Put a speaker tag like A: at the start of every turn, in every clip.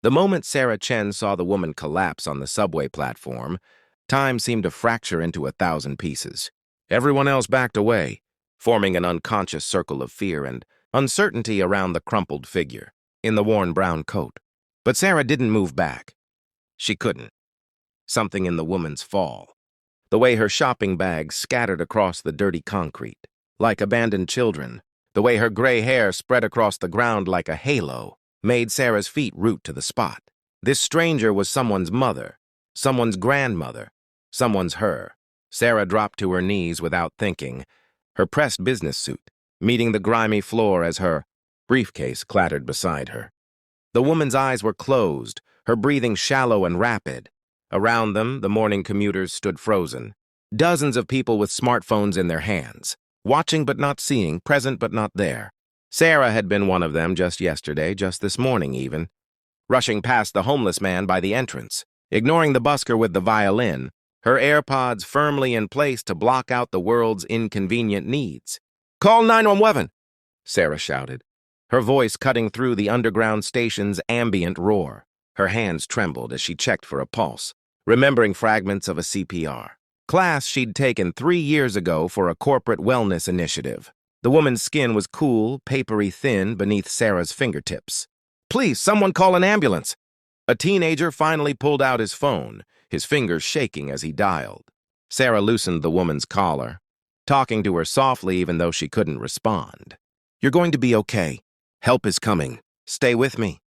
A: The moment Sarah Chen saw the woman collapse on the subway platform, time seemed to fracture into 1,000 pieces. Everyone else backed away, forming an unconscious circle of fear and uncertainty around the crumpled figure in the worn brown coat. But Sarah didn't move back. She couldn't. Something in the woman's fall, the way her shopping bags scattered across the dirty concrete, like abandoned children, the way her gray hair spread across the ground like a halo, made Sarah's feet root to the spot. This stranger was someone's mother, someone's grandmother, someone's her. Sarah dropped to her knees without thinking, her pressed business suit meeting the grimy floor as her briefcase clattered beside her. The woman's eyes were closed, her breathing shallow and rapid. Around them, the morning commuters stood frozen. Dozens of people with smartphones in their hands, watching but not seeing, present but not there. Sarah had been one of them just yesterday, just this morning even, rushing past the homeless man by the entrance, ignoring the busker with the violin, her AirPods firmly in place to block out the world's inconvenient needs. "Call 911!" Sarah shouted, her voice cutting through the underground station's ambient roar. Her hands trembled as she checked for a pulse, remembering fragments of a CPR class she'd taken 3 years ago for a corporate wellness initiative. The woman's skin was cool, papery thin beneath Sarah's fingertips. "Please, someone call an ambulance!" A teenager finally pulled out his phone, his fingers shaking as he dialed. Sarah loosened the woman's collar, talking to her softly even though she couldn't respond. "You're going to be okay. Help is coming. Stay with me."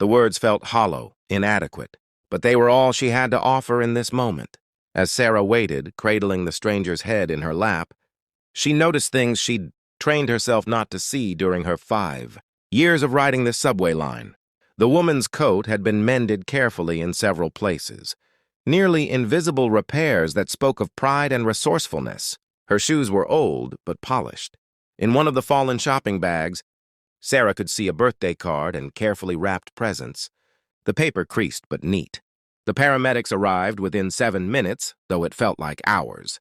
A: The words felt hollow, inadequate, but they were all she had to offer in this moment. As Sarah waited, cradling the stranger's head in her lap, she noticed things she'd trained herself not to see during her 5 years of riding the subway line. The woman's coat had been mended carefully in several places, nearly invisible repairs that spoke of pride and resourcefulness. Her shoes were old but polished. In one of the fallen shopping bags, Sarah could see a birthday card and carefully wrapped presents, the paper creased but neat. The paramedics arrived within 7 minutes, though it felt like hours.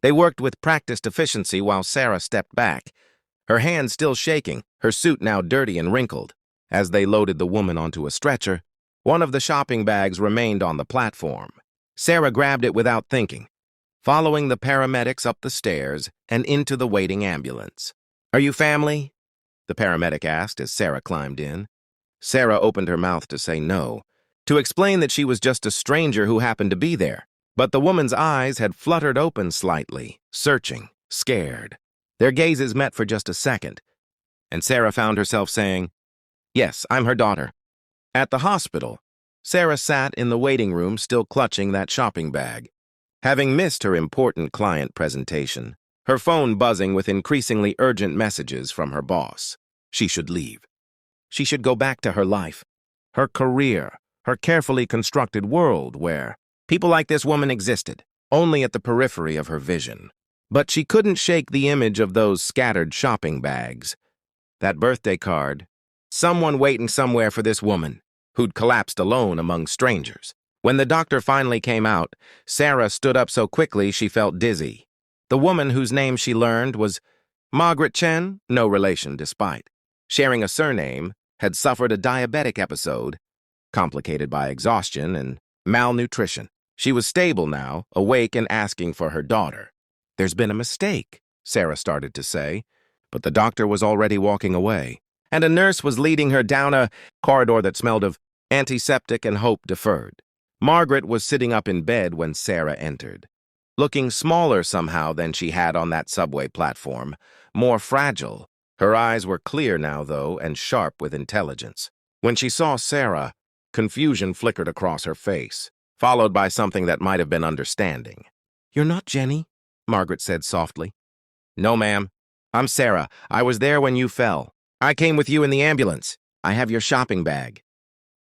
A: They worked with practiced efficiency while Sarah stepped back, her hands still shaking, her suit now dirty and wrinkled. As they loaded the woman onto a stretcher, one of the shopping bags remained on the platform. Sarah grabbed it without thinking, following the paramedics up the stairs and into the waiting ambulance. "Are you family?" the paramedic asked as Sarah climbed in. Sarah opened her mouth to say no, to explain that she was just a stranger who happened to be there. But the woman's eyes had fluttered open slightly, searching, scared. Their gazes met for just a second, and Sarah found herself saying, "Yes, I'm her daughter." At the hospital, Sarah sat in the waiting room still clutching that shopping bag. Having missed her important client presentation, her phone buzzing with increasingly urgent messages from her boss. She should leave. She should go back to her life, her career, her carefully constructed world where people like this woman existed, only at the periphery of her vision. But she couldn't shake the image of those scattered shopping bags, that birthday card, someone waiting somewhere for this woman, who'd collapsed alone among strangers. When the doctor finally came out, Sarah stood up so quickly she felt dizzy. The woman whose name she learned was Margaret Chen, no relation despite. Sharing a surname, had suffered a diabetic episode, complicated by exhaustion and malnutrition. She was stable now, awake and asking for her daughter. "There's been a mistake," Sarah started to say, but the doctor was already walking away, and a nurse was leading her down a corridor that smelled of antiseptic and hope deferred. Margaret was sitting up in bed when Sarah entered, looking smaller somehow than she had on that subway platform, more fragile. Her eyes were clear now, though, and sharp with intelligence. When she saw Sarah, confusion flickered across her face, followed by something that might have been understanding. "You're not Jenny?" Margaret said softly. "No, ma'am. I'm Sarah. I was there when you fell. I came with you in the ambulance. I have your shopping bag."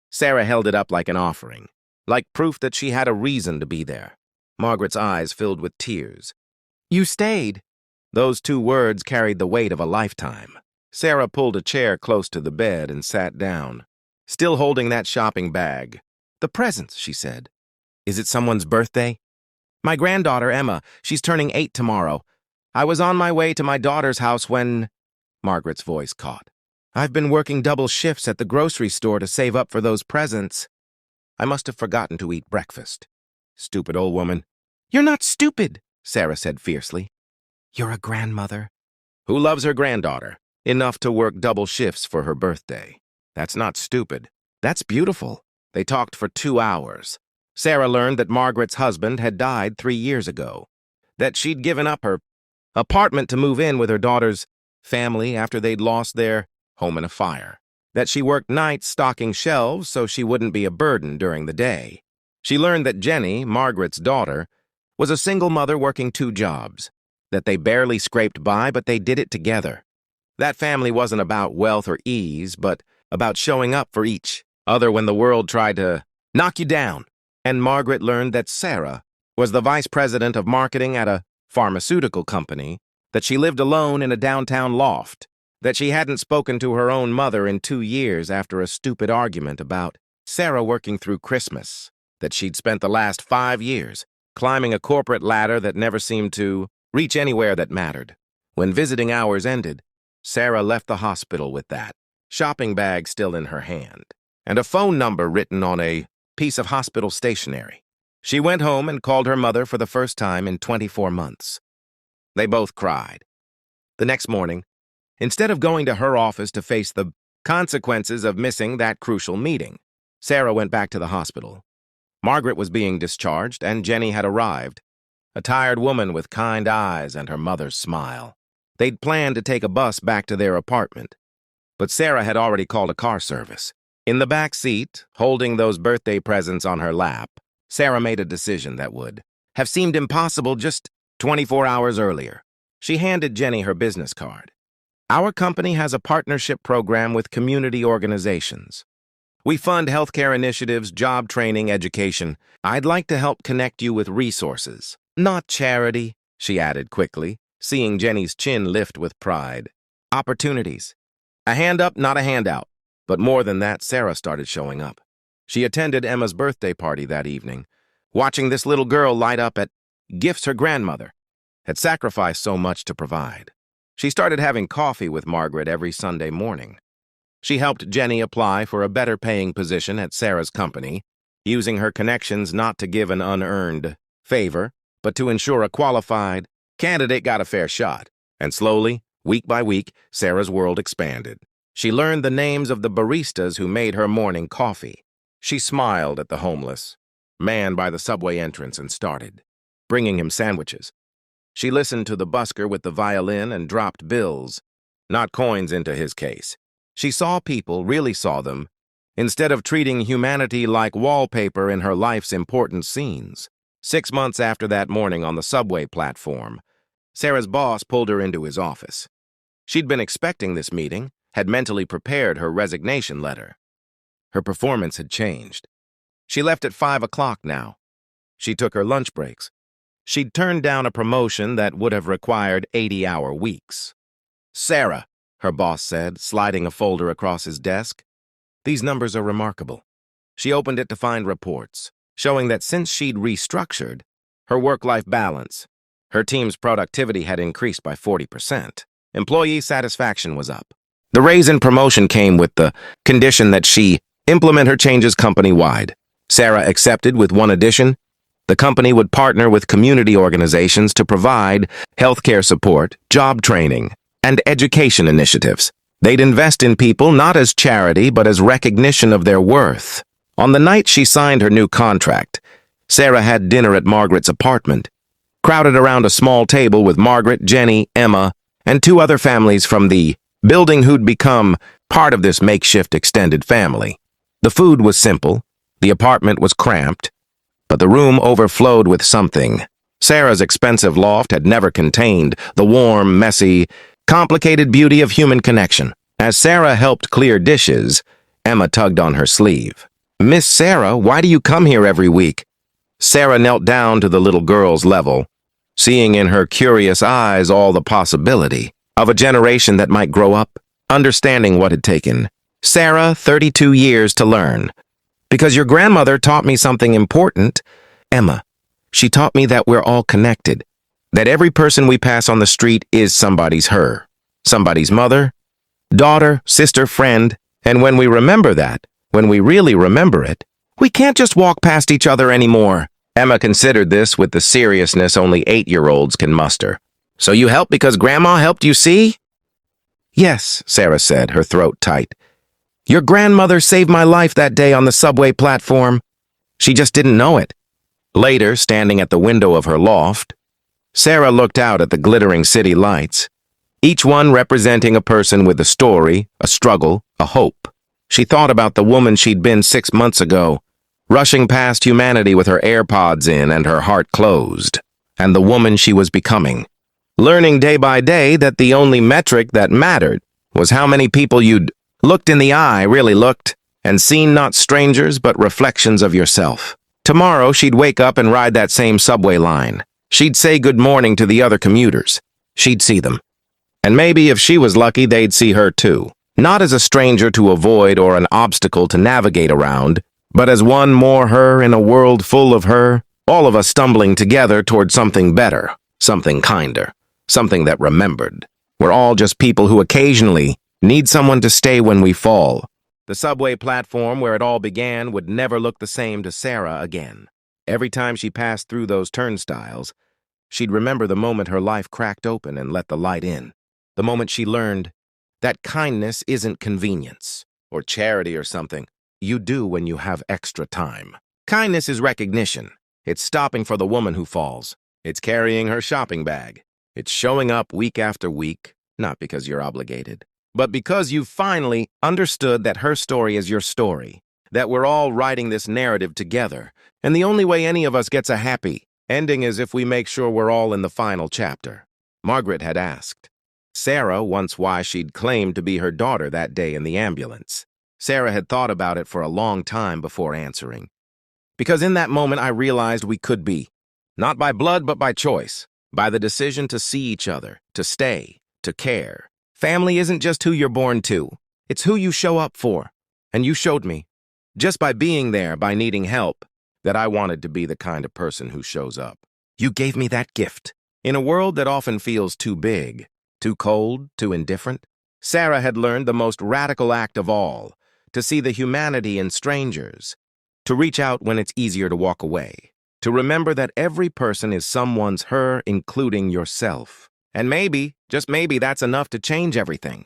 A: Sarah held it up like an offering, like proof that she had a reason to be there. Margaret's eyes filled with tears. "You stayed." Those 2 words carried the weight of a lifetime. Sarah pulled a chair close to the bed and sat down, still holding that shopping bag. "The presents," she said. "Is it someone's birthday?" "My granddaughter, Emma. She's turning 8 tomorrow. I was on my way to my daughter's house when—" Margaret's voice caught. I've been working double shifts at the grocery store to save up for those presents. I must have forgotten to eat breakfast. Stupid old woman. You're not stupid, Sarah said fiercely. You're a grandmother who loves her granddaughter enough to work double shifts for her birthday. That's not stupid. That's beautiful. They talked for 2 hours. Sarah learned that Margaret's husband had died 3 years ago, that she'd given up her apartment to move in with her daughter's family after they'd lost their home in a fire, that she worked nights stocking shelves so she wouldn't be a burden during the day. She learned that Jenny, Margaret's daughter, was a single mother working 2 jobs, that they barely scraped by, but they did it together. That family wasn't about wealth or ease, but about showing up for each other when the world tried to knock you down. And Margaret learned that Sarah was the vice president of marketing at a pharmaceutical company, that she lived alone in a downtown loft, that she hadn't spoken to her own mother in 2 years after a stupid argument about Sarah working through Christmas, that she'd spent the last 5 years climbing a corporate ladder that never seemed to reach anywhere that mattered. When visiting hours ended, Sarah left the hospital with that shopping bag still in her hand, and a phone number written on a piece of hospital stationery. She went home and called her mother for the first time in 24 months. They both cried. The next morning, instead of going to her office to face the consequences of missing that crucial meeting, Sarah went back to the hospital. Margaret was being discharged, and Jenny had arrived, a tired woman with kind eyes and her mother's smile. They'd planned to take a bus back to their apartment, but Sarah had already called a car service. In the back seat, holding those birthday presents on her lap, Sarah made a decision that would have seemed impossible just 24 hours earlier. She handed Jenny her business card. Our company has a partnership program with community organizations. We fund healthcare initiatives, job training, education. I'd like to help connect you with resources, not charity, she added quickly, seeing Jenny's chin lift with pride. Opportunities. A hand up, not a handout. But more than that, Sarah started showing up. She attended Emma's birthday party that evening, watching this little girl light up at gifts her grandmother had sacrificed so much to provide. She started having coffee with Margaret every Sunday morning. She helped Jenny apply for a better-paying position at Sarah's company, using her connections not to give an unearned favor, but to ensure a qualified candidate got a fair shot. And slowly, week by week, Sarah's world expanded. She learned the names of the baristas who made her morning coffee. She smiled at the homeless man by the subway entrance and started bringing him sandwiches. She listened to the busker with the violin and dropped bills, not coins, into his case. She saw people, really saw them, instead of treating humanity like wallpaper in her life's important scenes. 6 months after that morning on the subway platform, Sarah's boss pulled her into his office. She'd been expecting this meeting, had mentally prepared her resignation letter. Her performance had changed. She left at 5 o'clock now. She took her lunch breaks. She'd turned down a promotion that would have required 80-hour weeks. Sarah, her boss said, sliding a folder across his desk. These numbers are remarkable. She opened it to find reports, showing that since she'd restructured her work-life balance, her team's productivity had increased by 40%. Employee satisfaction was up. The raise and promotion came with the condition that she implement her changes company-wide. Sarah accepted with one addition. The company would partner with community organizations to provide healthcare support, job training, and education initiatives. They'd invest in people not as charity but as recognition of their worth. On the night she signed her new contract, Sarah had dinner at Margaret's apartment, crowded around a small table with Margaret, Jenny, Emma, and 2 other families from the building who'd become part of this makeshift extended family. The food was simple, the apartment was cramped, but the room overflowed with something. Sarah's expensive loft had never contained the warm, messy, complicated beauty of human connection. As Sarah helped clear dishes, Emma tugged on her sleeve. "Miss Sarah, why do you come here every week?" Sarah knelt down to the little girl's level, seeing in her curious eyes all the possibility of a generation that might grow up, understanding what had taken Sarah 32 years to learn. "Because your grandmother taught me something important, Emma. She taught me that we're all connected, that every person we pass on the street is somebody's her, somebody's mother, daughter, sister, friend. And when we remember that, when we really remember it, we can't just walk past each other anymore. Emma considered this with the seriousness only 8-year-olds can muster. So you helped because Grandma helped you see? Yes, Sarah said, her throat tight. Your grandmother saved my life that day on the subway platform. She just didn't know it. Later, standing at the window of her loft, Sarah looked out at the glittering city lights, each one representing a person with a story, a struggle, a hope. She thought about the woman she'd been 6 months ago, rushing past humanity with her AirPods in and her heart closed, and the woman she was becoming, learning day by day that the only metric that mattered was how many people you'd looked in the eye, really looked, and seen not strangers but reflections of yourself. Tomorrow she'd wake up and ride that same subway line. She'd say good morning to the other commuters. She'd see them. And maybe if she was lucky, they'd see her too. Not as a stranger to avoid or an obstacle to navigate around, but as one more her in a world full of her, all of us stumbling together toward something better, something kinder, something that remembered. We're all just people who occasionally need someone to stay when we fall. The subway platform where it all began would never look the same to Sarah again. Every time she passed through those turnstiles, she'd remember the moment her life cracked open and let the light in. The moment she learned that kindness isn't convenience or charity or something you do when you have extra time. Kindness is recognition. It's stopping for the woman who falls. It's carrying her shopping bag. It's showing up week after week, not because you're obligated, but because you've finally understood that her story is your story, that we're all writing this narrative together, and the only way any of us gets a happy ending is if we make sure we're all in the final chapter. Margaret had asked Sarah once why she'd claimed to be her daughter that day in the ambulance. Sarah had thought about it for a long time before answering. Because in that moment I realized we could be, not by blood but by choice, by the decision to see each other, to stay, to care. Family isn't just who you're born to, it's who you show up for. And you showed me, just by being there, by needing help, that I wanted to be the kind of person who shows up. You gave me that gift. In a world that often feels too big, too cold, too indifferent, Sarah had learned the most radical act of all, to see the humanity in strangers, to reach out when it's easier to walk away, to remember that every person is someone's her, including yourself. And maybe, just maybe, that's enough to change everything.